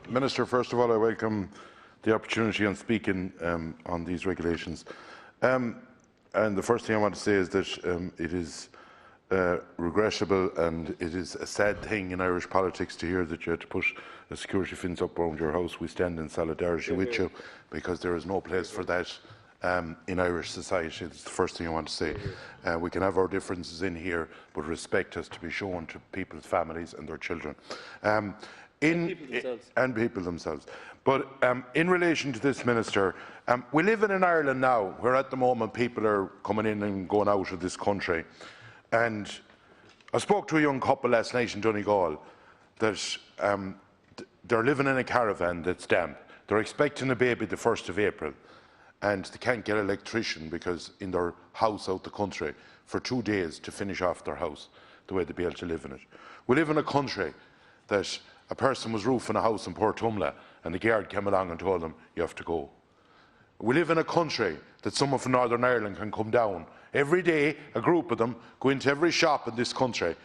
Minister, first of all, I welcome the opportunity on speaking on these regulations. And the first thing I want to say is that it is regrettable and it is a sad thing in Irish politics to hear that you had to put a security fence up around your house. We stand in solidarity with you because there is no place for that in Irish society. It's the first thing I want to say. We can have our differences in here, but respect has to be shown to people's families and their children. And people themselves. But in relation to this, Minister, we live in Ireland now where at the moment people are coming in and going out of this country. And I spoke to a young couple last night in Donegal that they're living in a caravan that's damp. They're expecting a baby the 1st of April and they can't get an electrician because in their house out the country for 2 days to finish off their house the way they'd be able to live in it. We live in a country that a person was roofing a house in Portumla and the guard came along and told them, you have to go. We live in a country that someone from Northern Ireland can come down every day, a group of them, go into every shop in this country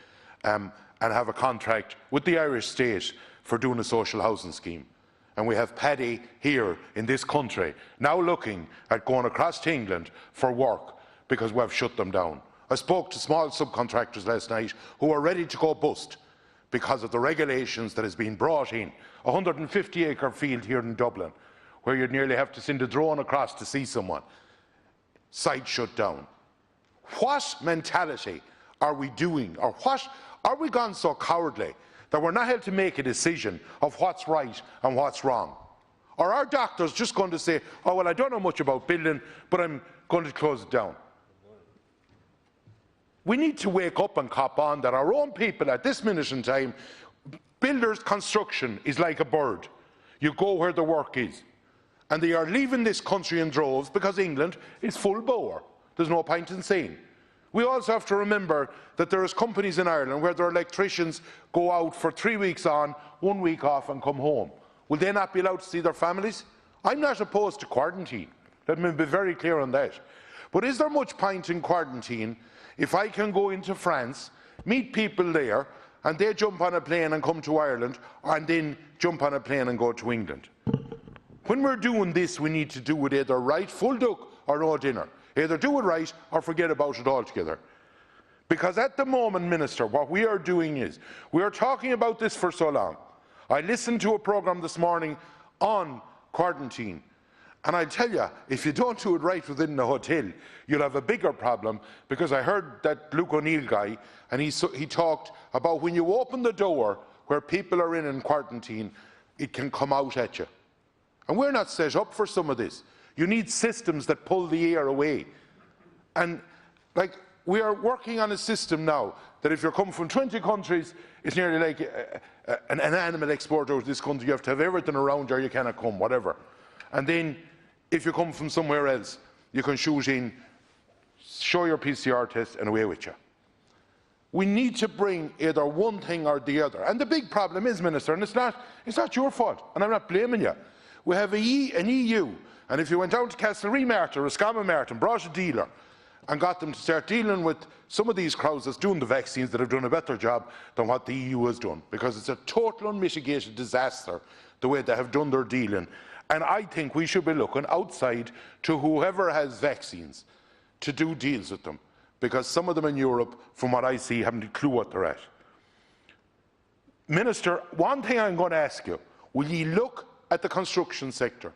and have a contract with the Irish state for doing a social housing scheme. And we have Paddy here in this country now looking at going across to England for work because we have shut them down. I spoke to small subcontractors last night who are ready to go bust because of the regulations that has been brought in. A 150-acre field here in Dublin, where you'd nearly have to send a drone across to see someone. Site shut down. What mentality are we doing, or what are we gone so cowardly that we're not able to make a decision of what's right and what's wrong? Or are doctors just going to say, oh, well, I don't know much about building, but I'm going to close it down? We need to wake up and cop on that our own people at this minute in time, builders' construction is like a bird. You go where the work is. And they are leaving this country in droves because England is full bore. There's no point in saying. We also have to remember that there is companies in Ireland where their electricians go out for 3 weeks on, 1 week off and come home. Will they not be allowed to see their families? I'm not opposed to quarantine. Let me be very clear on that. But is there much point in quarantine if I can go into France, meet people there, and they jump on a plane and come to Ireland, and then jump on a plane and go to England? When we're doing this, we need to do it either right, full duck, or no dinner. Either do it right or forget about it altogether. Because at the moment, Minister, what we are doing is, we are talking about this for so long. I listened to a programme this morning on quarantine, and I tell you, if you don't do it right within the hotel, you'll have a bigger problem, because I heard that Luke O'Neill guy, and he talked about when you open the door where people are in quarantine, it can come out at you. And we're not set up for some of this. You need systems that pull the air away. And like, we are working on a system now that if you're coming from 20 countries, it's nearly like an animal export out of this country. You have to have everything around you or you cannot come, whatever. And then if you come from somewhere else, you can shoot in, show your PCR test and away with you. We need to bring either one thing or the other. And the big problem is, Minister, and it's not your fault, and I'm not blaming you. We have an EU, and if you went down to Castlereagh or Roscommon and brought a dealer and got them to start dealing with some of these crowds that's doing the vaccines that have done a better job than what the EU has done, because it's a total unmitigated disaster the way they have done their dealing. And I think we should be looking outside to whoever has vaccines to do deals with them, because some of them in Europe, from what I see, haven't a clue what they're at. Minister, one thing I'm going to ask you, will you look at the construction sector?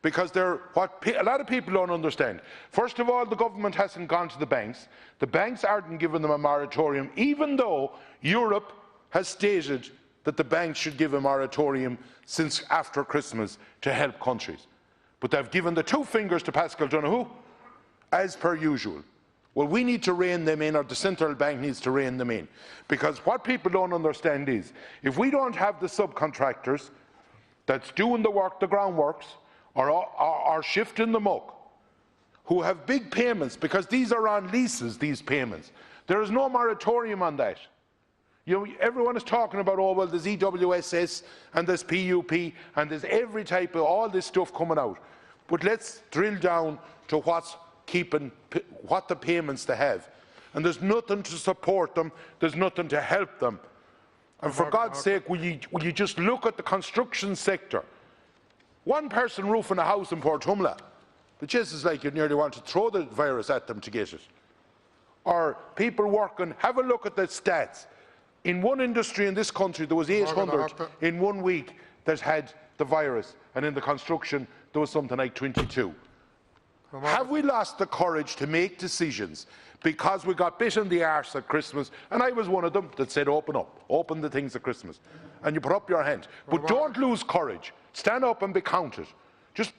Because what a lot of people don't understand. First of all, the government hasn't gone to the banks. The banks aren't giving them a moratorium, even though Europe has stated that the banks should give a moratorium since after Christmas to help countries. But they've given the 2 fingers to Pascal Donoghue, as per usual. Well, we need to rein them in, or the central bank needs to rein them in. Because what people don't understand is, if we don't have the subcontractors that's doing the work, the groundworks, or shifting the muck, who have big payments, because these are on leases, these payments. There is no moratorium on that. You know, everyone is talking about, oh, well, there's EWSS and there's PUP and there's every type of all this stuff coming out. But let's drill down to what the payments they have. And there's nothing to support them, there's nothing to help them. And for God's sake, will you just look at the construction sector? One person roofing a house in Port Humla, the gist is like you nearly want to throw the virus at them to get it. Or people working, have a look at the stats. In one industry in this country, there was 800 in 1 week that had the virus, and in the construction, there was something like 22. Have we lost the courage to make decisions because we got bit in the arse at Christmas? And I was one of them that said, open up, open the things at Christmas. And you put up your hand. But don't lose courage. Stand up and be counted. Just